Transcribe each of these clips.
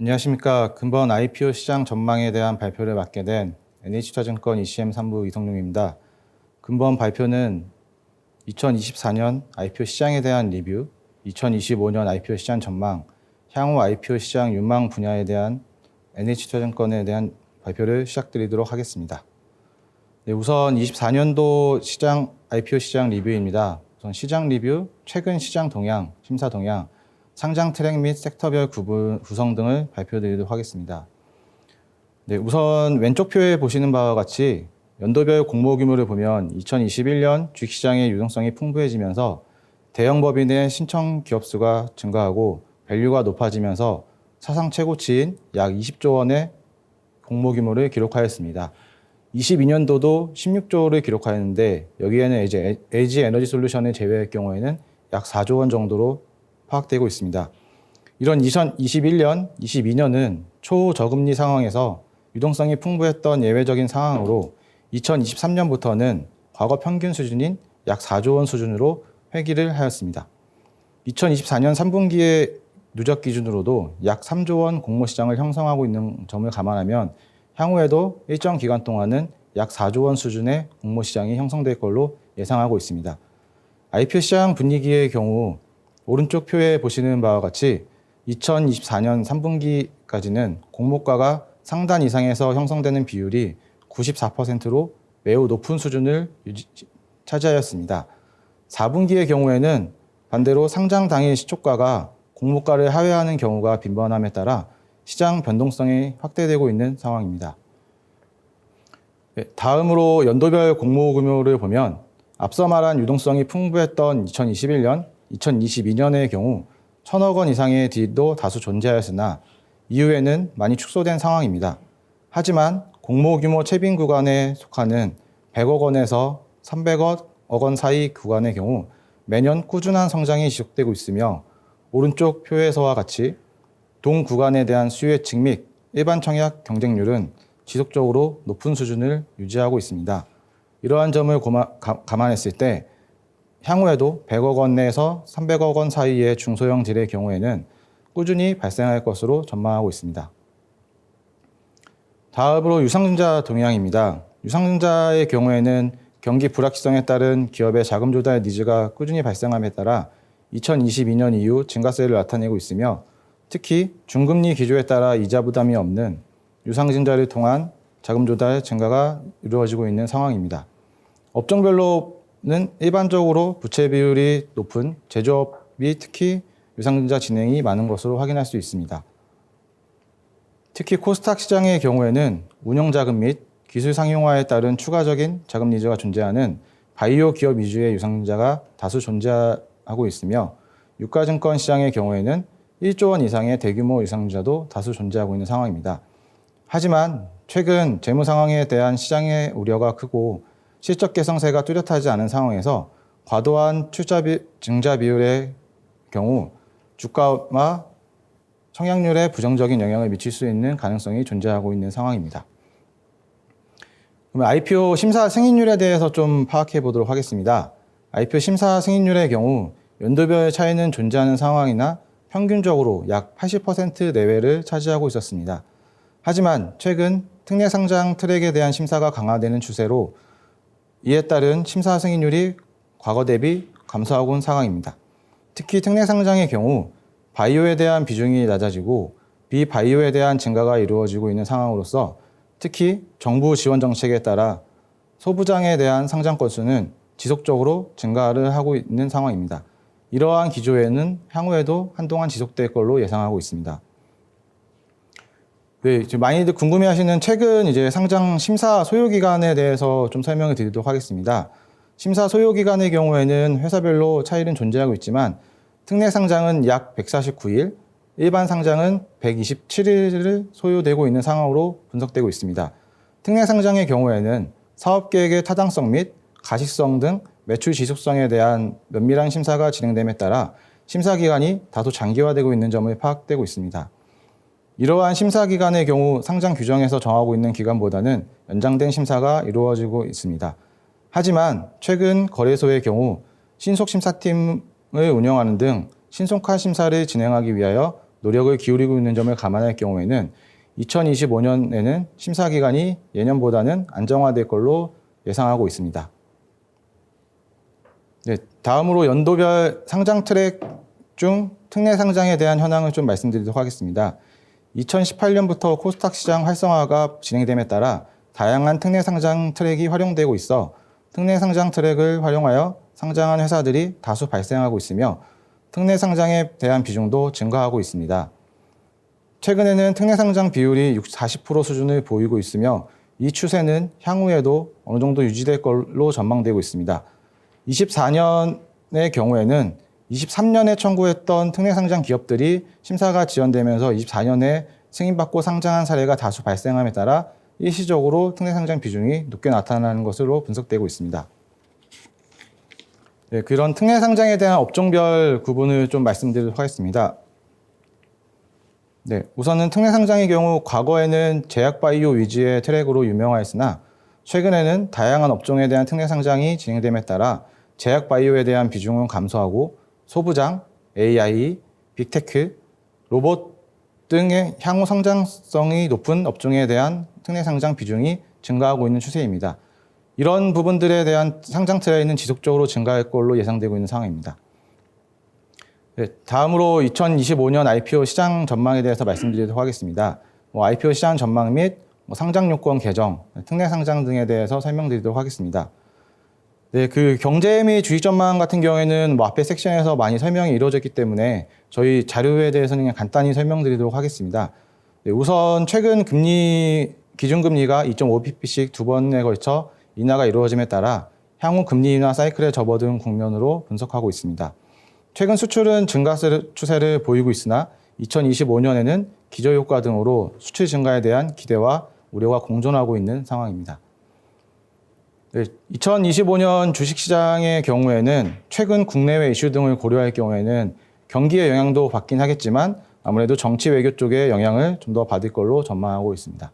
안녕하십니까. 금번 IPO 시장 전망에 대한 발표를 맡게 된 NH투자증권 ECM 3부 이성룡입니다. 금번 발표는 2024년 IPO 시장에 대한 리뷰, 2025년 IPO 시장 전망, 향후 IPO 시장 유망 분야에 대한 NH투자증권에 대한 발표를 시작드리도록 하겠습니다. 네, 우선 24년도 IPO 시장 리뷰입니다. 우선 시장 리뷰, 최근 시장 동향, 심사 동향, 상장 트랙 및 섹터별 구성 등을 발표드리도록 하겠습니다. 네, 우선 왼쪽 표에 보시는 바와 같이 연도별 공모 규모를 보면 2021년 주식시장의 유동성이 풍부해지면서 대형 법인의 신청 기업 수가 증가하고 밸류가 높아지면서 사상 최고치인 약 20조 원의 공모 규모를 기록하였습니다. 22년도도 16조를 기록하였는데 여기에는 이제 LG 에너지 솔루션을 제외할 경우에는 약 4조 원 정도로 파악되고 있습니다. 이런 2021년, 22년은 초저금리 상황에서 유동성이 풍부했던 예외적인 상황으로 2023년부터는 과거 평균 수준인 약 4조 원 수준으로 회귀를 하였습니다. 2024년 3분기의 누적 기준으로도 약 3조 원 공모시장을 형성하고 있는 점을 감안하면 향후에도 일정 기간 동안은 약 4조 원 수준의 공모시장이 형성될 걸로 예상하고 있습니다. IPO 시장 분위기의 경우 오른쪽 표에 보시는 바와 같이 2024년 3분기까지는 공모가가 상단 이상에서 형성되는 비율이 94%로 매우 높은 수준을 차지하였습니다. 4분기의 경우에는 반대로 상장 당일 시초가가 공모가를 하회하는 경우가 빈번함에 따라 시장 변동성이 확대되고 있는 상황입니다. 다음으로 연도별 공모 규모를 보면 앞서 말한 유동성이 풍부했던 2021년, 2022년의 경우 1,000억 원 이상의 딜도 다수 존재하였으나 이후에는 많이 축소된 상황입니다. 하지만 공모 규모 채빈 구간에 속하는 100억 원에서 300억 원 사이 구간의 경우 매년 꾸준한 성장이 지속되고 있으며 오른쪽 표에서와 같이 동 구간에 대한 수요 예측 및 일반 청약 경쟁률은 지속적으로 높은 수준을 유지하고 있습니다. 이러한 점을 감안했을 때 향후에도 100억 원 내에서 300억 원 사이의 중소형 딜의 경우에는 꾸준히 발생할 것으로 전망하고 있습니다. 다음으로 유상증자 동향입니다. 유상증자의 경우에는 경기 불확실성에 따른 기업의 자금 조달 니즈가 꾸준히 발생함에 따라 2022년 이후 증가세를 나타내고 있으며 특히 중금리 기조에 따라 이자 부담이 없는 유상증자를 통한 자금 조달 증가가 이루어지고 있는 상황입니다. 업종별로는 일반적으로 부채 비율이 높은 제조업이 특히 유상증자 진행이 많은 것으로 확인할 수 있습니다. 특히 코스닥 시장의 경우에는 운영자금 및 기술 상용화에 따른 추가적인 자금 니즈가 존재하는 바이오 기업 위주의 유상증자가 다수 존재하고 있으며 유가증권 시장의 경우에는 1조 원 이상의 대규모 유상증자도 다수 존재하고 있는 상황입니다. 하지만 최근 재무 상황에 대한 시장의 우려가 크고 실적 개선세가 뚜렷하지 않은 상황에서 과도한 증자 비율의 경우 주가와 청약률에 부정적인 영향을 미칠 수 있는 가능성이 존재하고 있는 상황입니다. 그럼 IPO 심사 승인율에 대해서 좀 파악해 보도록 하겠습니다. IPO 심사 승인율의 경우 연도별 차이는 존재하는 상황이나 평균적으로 약 80% 내외를 차지하고 있었습니다. 하지만 최근 특례 상장 트랙에 대한 심사가 강화되는 추세로 이에 따른 심사 승인율이 과거 대비 감소하고 온 상황입니다. 특히 특례 상장의 경우 바이오에 대한 비중이 낮아지고 비바이오에 대한 증가가 이루어지고 있는 상황으로서 특히 정부 지원 정책에 따라 소부장에 대한 상장 건수는 지속적으로 증가를 하고 있는 상황입니다. 이러한 기조에는 향후에도 한동안 지속될 걸로 예상하고 있습니다. 네, 많이들 궁금해하시는 최근 상장 심사 소요 기간에 대해서 좀 설명을 드리도록 하겠습니다. 심사 소요 기간의 경우에는 회사별로 차이는 존재하고 있지만 특례 상장은 약 149일, 일반 상장은 127일을 소요되고 있는 상황으로 분석되고 있습니다. 특례 상장의 경우에는 사업 계획의 타당성 및 가시성 등 매출 지속성에 대한 면밀한 심사가 진행됨에 따라 심사 기간이 다소 장기화되고 있는 점을 파악되고 있습니다. 이러한 심사 기간의 경우 상장 규정에서 정하고 있는 기간보다는 연장된 심사가 이루어지고 있습니다. 하지만 최근 거래소의 경우 신속심사팀을 운영하는 등 신속한 심사를 진행하기 위하여 노력을 기울이고 있는 점을 감안할 경우에는 2025년에는 심사 기간이 예년보다는 안정화될 걸로 예상하고 있습니다. 네, 다음으로 연도별 상장 트랙 중 특례 상장에 대한 현황을 좀 말씀드리도록 하겠습니다. 2018년부터 코스닥 시장 활성화가 진행됨에 따라 다양한 특례 상장 트랙이 활용되고 있어 특례 상장 트랙을 활용하여 상장한 회사들이 다수 발생하고 있으며 특례 상장에 대한 비중도 증가하고 있습니다. 최근에는 특례 상장 비율이 40% 수준을 보이고 있으며 이 추세는 향후에도 어느 정도 유지될 걸로 전망되고 있습니다. 24년의 경우에는 23년에 청구했던 특례 상장 기업들이 심사가 지연되면서 24년에 승인받고 상장한 사례가 다수 발생함에 따라 일시적으로 특례 상장 비중이 높게 나타나는 것으로 분석되고 있습니다. 네, 그런 특례 상장에 대한 업종별 구분을 좀 말씀드리도록 하겠습니다. 네, 우선은 특례 상장의 경우 과거에는 제약바이오 위주의 트랙으로 유명하였으나 최근에는 다양한 업종에 대한 특례 상장이 진행됨에 따라 제약바이오에 대한 비중은 감소하고 소부장, AI, 빅테크, 로봇 등의 향후 성장성이 높은 업종에 대한 특례 상장 비중이 증가하고 있는 추세입니다. 이런 부분들에 대한 상장 트레이는 지속적으로 증가할 걸로 예상되고 있는 상황입니다. 네, 다음으로 2025년 IPO 시장 전망에 대해서 말씀드리도록 하겠습니다. IPO 시장 전망 및 상장 요건 개정, 특례 상장 등에 대해서 설명드리도록 하겠습니다. 네, 그 경제 및 주식 전망 같은 경우에는 앞에 섹션에서 많이 설명이 이루어졌기 때문에 저희 자료에 대해서는 그냥 간단히 설명드리도록 하겠습니다. 네, 우선 최근 기준금리가 2.5bp씩 두 번에 걸쳐 인하가 이루어짐에 따라 향후 금리 인하 사이클에 접어든 국면으로 분석하고 있습니다. 최근 수출은 증가 추세를 보이고 있으나 2025년에는 기저효과 등으로 수출 증가에 대한 기대와 우려가 공존하고 있는 상황입니다. 네, 2025년 주식시장의 경우에는 최근 국내외 이슈 등을 고려할 경우에는 경기의 영향도 받긴 하겠지만 아무래도 정치 외교 쪽의 영향을 좀 더 받을 걸로 전망하고 있습니다.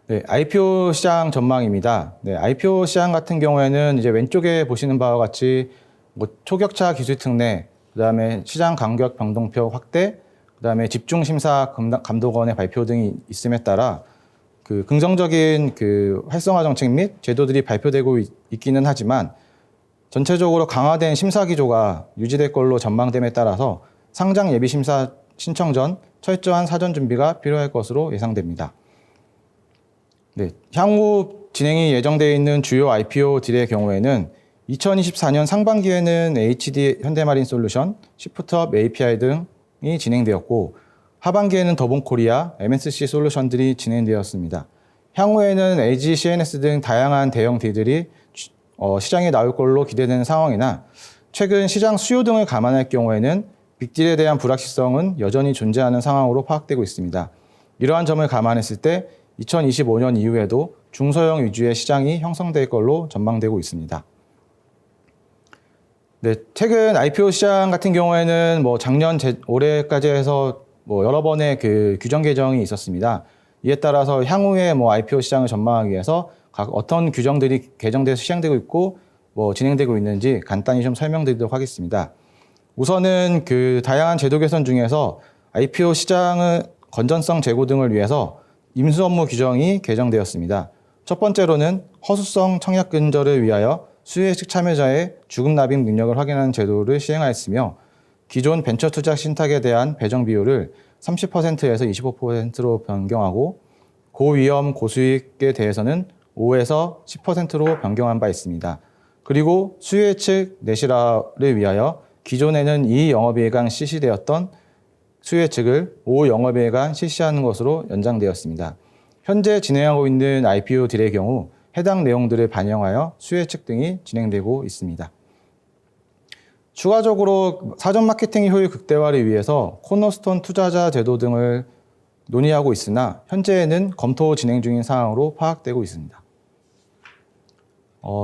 네, IPO 시장 전망입니다. 네, IPO 시장 같은 경우에는 이제 왼쪽에 보시는 바와 같이 초격차 기술 특례, 그다음에 시장 간격 변동표 확대, 그다음에 집중 심사 감독원의 발표 등이 있음에 따라 그 긍정적인 그 활성화 정책 및 제도들이 발표되고 있기는 하지만 전체적으로 강화된 심사 기조가 유지될 걸로 전망됨에 따라서 상장 예비 심사 신청 전 철저한 사전 준비가 필요할 것으로 예상됩니다. 네, 향후 진행이 예정되어 있는 주요 IPO 딜의 경우에는 2024년 상반기에는 HD 현대마린솔루션, 시프트업 API 등이 진행되었고 하반기에는 더본코리아, MSC 솔루션들이 진행되었습니다. 향후에는 LG, CNS 등 다양한 대형 딜들이 시장에 나올 걸로 기대되는 상황이나 최근 시장 수요 등을 감안할 경우에는 빅딜에 대한 불확실성은 여전히 존재하는 상황으로 파악되고 있습니다. 이러한 점을 감안했을 때 2025년 이후에도 중소형 위주의 시장이 형성될 걸로 전망되고 있습니다. 네, 최근 IPO 시장 같은 경우에는 작년 올해까지 해서 여러 번의 그 규정 개정이 있었습니다. 이에 따라서 향후에 IPO 시장을 전망하기 위해서 각 어떤 규정들이 개정돼서 시행되고 있고 진행되고 있는지 간단히 좀 설명드리도록 하겠습니다. 우선은 그 다양한 제도 개선 중에서 IPO 시장의 건전성 제고 등을 위해서 임수 업무 규정이 개정되었습니다. 첫 번째로는 허수성 청약 근절을 위하여 수혜식 참여자의 주금 납입 능력을 확인하는 제도를 시행하였으며 기존 벤처 투자 신탁에 대한 배정 비율을 30%에서 25%로 변경하고 고위험 고수익에 대해서는 5에서 10%로 변경한 바 있습니다. 그리고 수혜 측 내실화를 위하여 기존에는 2영업이익간 실시되었던 수혜 측을 5영업이익간 실시하는 것으로 연장되었습니다. 현재 진행하고 있는 IPO 딜의 경우 해당 내용들을 반영하여 수혜 측 등이 진행되고 있습니다. 추가적으로 사전 마케팅 효율 극대화를 위해서 코너스톤 투자자 제도 등을 논의하고 있으나 현재는 검토 진행 중인 사항으로 파악되고 있습니다.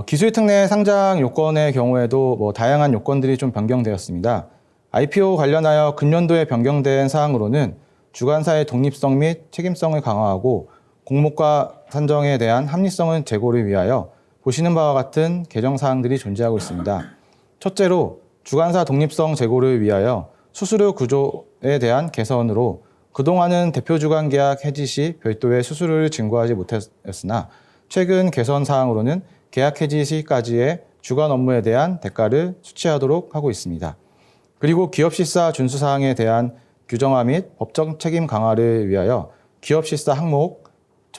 기술 특례 상장 요건의 경우에도 다양한 요건들이 좀 변경되었습니다. IPO 관련하여 금년도에 변경된 사항으로는 주관사의 독립성 및 책임성을 강화하고 공모가 산정에 대한 합리성을 제고를 위하여 보시는 바와 같은 개정 사항들이 존재하고 있습니다. 첫째로 주관사 독립성 제고를 위하여 수수료 구조에 대한 개선으로 그동안은 대표 주간 계약 해지 시 별도의 수수료를 징수하지 못했으나 최근 개선 사항으로는 계약 해지 시까지의 주간 업무에 대한 대가를 수취하도록 하고 있습니다. 그리고 기업 실사 준수 사항에 대한 규정화 및 법적 책임 강화를 위하여 기업 실사 항목,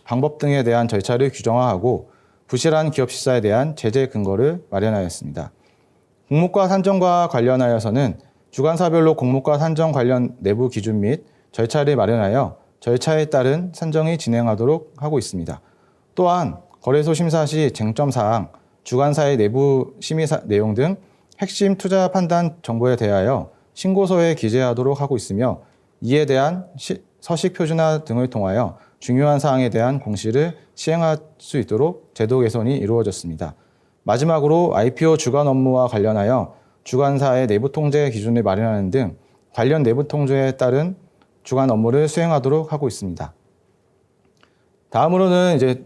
방법 등에 대한 절차를 규정화하고 부실한 기업 실사에 대한 제재 근거를 마련하였습니다. 공모가 산정과 관련하여서는 주간사별로 공모가 산정 관련 내부 기준 및 절차를 마련하여 절차에 따른 산정이 진행하도록 하고 있습니다. 또한 거래소 심사 시 쟁점 사항, 주간사의 내부 심의 내용 등 핵심 투자 판단 정보에 대하여 신고서에 기재하도록 하고 있으며 이에 대한 서식 표준화 등을 통하여 중요한 사항에 대한 공시를 시행할 수 있도록 제도 개선이 이루어졌습니다. 마지막으로 IPO 주간 업무와 관련하여 주간사의 내부 통제 기준을 마련하는 등 관련 내부 통제에 따른 주간 업무를 수행하도록 하고 있습니다. 다음으로는 이제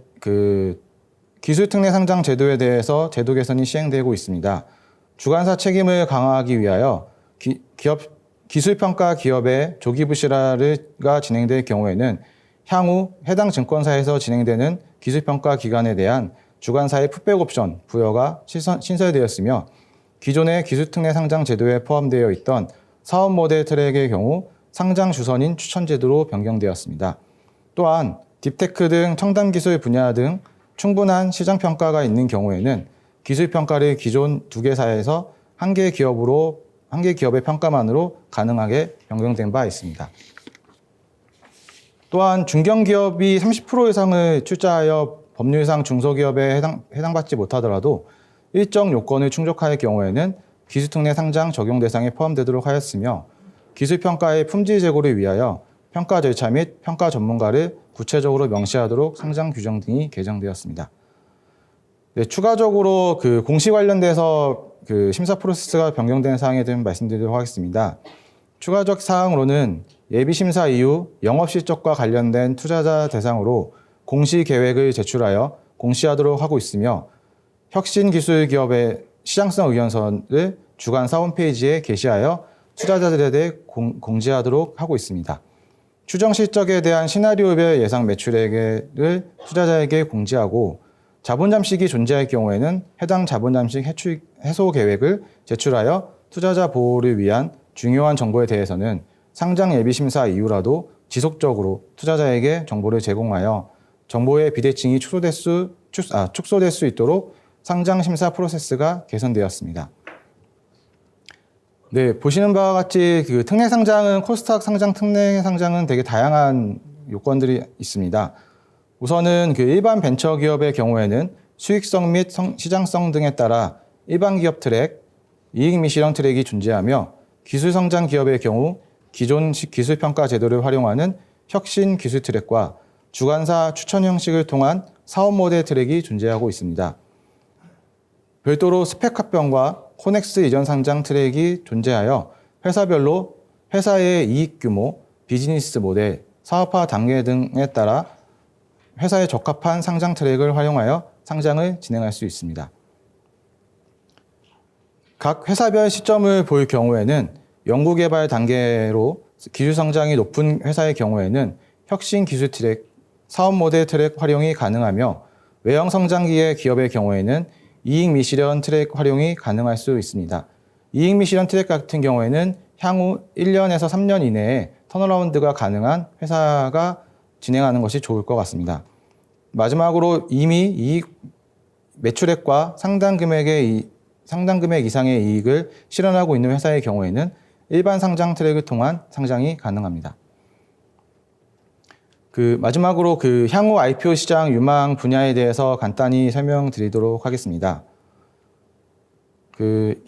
기술특례 상장 제도에 대해서 제도 개선이 시행되고 있습니다. 주간사 책임을 강화하기 위하여 기술평가 기업의 조기 부실화가 진행될 경우에는 향후 해당 증권사에서 진행되는 기술평가 기간에 대한 주간사의 풋백 옵션 부여가 신설되었으며 기존의 기술특례 상장 제도에 포함되어 있던 사업 모델 트랙의 경우 상장 주선인 추천 제도로 변경되었습니다. 또한 딥테크 등 첨단 기술 분야 등 충분한 시장 평가가 있는 경우에는 기술 평가를 기존 2개사에서 1개 기업의 평가만으로 가능하게 변경된 바 있습니다. 또한 중견기업이 30% 이상을 출자하여 법률상 중소기업에 해당받지 못하더라도 일정 요건을 충족할 경우에는 기술특례 상장 적용 대상에 포함되도록 하였으며 기술평가의 품질 제고를 위하여 평가 절차 및 평가 전문가를 구체적으로 명시하도록 상장 규정 등이 개정되었습니다. 네, 추가적으로 공시 관련돼서 심사 프로세스가 변경된 사항에 대해 말씀드리도록 하겠습니다. 추가적 사항으로는 예비심사 이후 영업실적과 관련된 투자자 대상으로 공시 계획을 제출하여 공시하도록 하고 있으며 혁신기술기업의 시장성 의견서를 주간사 홈페이지에 게시하여 투자자들에 대해 공지하도록 하고 있습니다. 추정 실적에 대한 시나리오별 예상 매출액을 투자자에게 공지하고 자본 잠식이 존재할 경우에는 해당 자본 잠식 해소 계획을 제출하여 투자자 보호를 위한 중요한 정보에 대해서는 상장 예비 심사 이후라도 지속적으로 투자자에게 정보를 제공하여 정보의 비대칭이 축소될 수 있도록 상장 심사 프로세스가 개선되었습니다. 네, 보시는 바와 같이 특례 상장은 코스닥 상장 특례 상장은 되게 다양한 요건들이 있습니다. 우선은 일반 벤처 기업의 경우에는 수익성 및 시장성 등에 따라 일반 기업 트랙, 이익 및 실현 트랙이 존재하며 기술 성장 기업의 경우 기존 기술 평가 제도를 활용하는 혁신 기술 트랙과 주간사 추천 형식을 통한 사업 모델 트랙이 존재하고 있습니다. 별도로 스펙 합병과 코넥스 이전 상장 트랙이 존재하여 회사별로 회사의 이익 규모, 비즈니스 모델, 사업화 단계 등에 따라 회사에 적합한 상장 트랙을 활용하여 상장을 진행할 수 있습니다. 각 회사별 시점을 볼 경우에는 연구개발 단계로 기술 성장이 높은 회사의 경우에는 혁신 기술 트랙, 사업 모델 트랙 활용이 가능하며 외형 성장기의 기업의 경우에는 이익 및 실현 트랙 활용이 가능할 수 있습니다. 이익 및 실현 트랙 같은 경우에는 향후 1년에서 3년 이내에 턴어라운드가 가능한 회사가 진행하는 것이 좋을 것 같습니다. 마지막으로 이미 이익 매출액과 상당 금액 이상의 이익을 실현하고 있는 회사의 경우에는 일반 상장 트랙을 통한 상장이 가능합니다. 마지막으로 향후 IPO 시장 유망 분야에 대해서 간단히 설명드리도록 하겠습니다.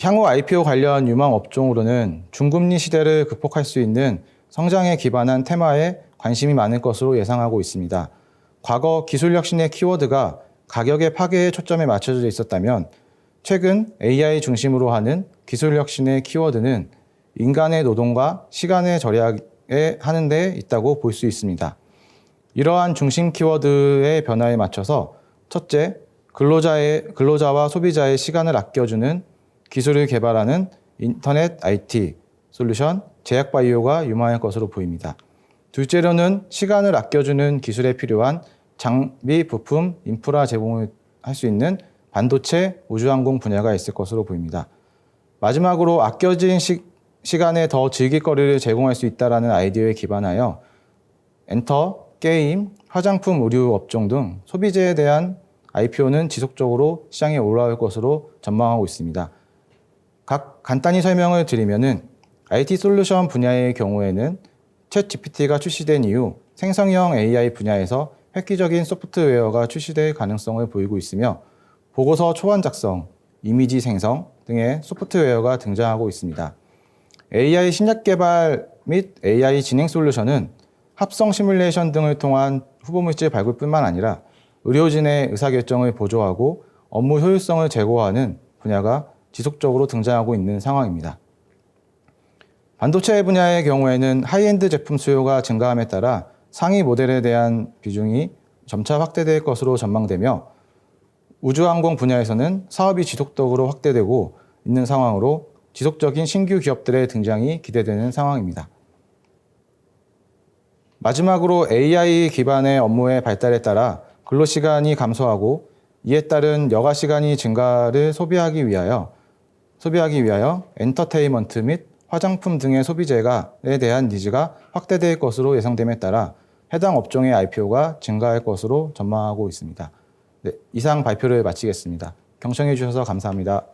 향후 IPO 관련 유망 업종으로는 중금리 시대를 극복할 수 있는 성장에 기반한 테마에 관심이 많을 것으로 예상하고 있습니다. 과거 기술 혁신의 키워드가 가격의 파괴에 초점에 맞춰져 있었다면 최근 AI 중심으로 하는 기술 혁신의 키워드는 인간의 노동과 시간의 절약에 하는 데 있다고 볼 수 있습니다. 이러한 중심 키워드의 변화에 맞춰서 첫째, 근로자와 소비자의 시간을 아껴주는 기술을 개발하는 인터넷 IT, 솔루션, 제약바이오가 유망할 것으로 보입니다. 둘째로는 시간을 아껴주는 기술에 필요한 장비, 부품, 인프라 제공을 할 수 있는 반도체, 우주항공 분야가 있을 것으로 보입니다. 마지막으로 아껴진 시간에 더 즐길거리를 제공할 수 있다는 아이디어에 기반하여 엔터, 게임, 화장품, 의류 업종 등 소비재에 대한 IPO는 지속적으로 시장에 올라올 것으로 전망하고 있습니다. 간단히 설명을 드리면은 IT 솔루션 분야의 경우에는 챗 GPT가 출시된 이후 생성형 AI 분야에서 획기적인 소프트웨어가 출시될 가능성을 보이고 있으며 보고서 초안 작성, 이미지 생성 등의 소프트웨어가 등장하고 있습니다. AI 신약 개발 및 AI 진행 솔루션은 합성 시뮬레이션 등을 통한 후보물질 발굴뿐만 아니라 의료진의 의사결정을 보조하고 업무 효율성을 제고하는 분야가 지속적으로 등장하고 있는 상황입니다. 반도체 분야의 경우에는 하이엔드 제품 수요가 증가함에 따라 상위 모델에 대한 비중이 점차 확대될 것으로 전망되며 우주항공 분야에서는 사업이 지속적으로 확대되고 있는 상황으로 지속적인 신규 기업들의 등장이 기대되는 상황입니다. 마지막으로 AI 기반의 업무의 발달에 따라 근로시간이 감소하고 이에 따른 여가시간이 증가를 소비하기 위하여 엔터테인먼트 및 화장품 등의 소비재에 대한 니즈가 확대될 것으로 예상됨에 따라 해당 업종의 IPO가 증가할 것으로 전망하고 있습니다. 네, 이상 발표를 마치겠습니다. 경청해 주셔서 감사합니다.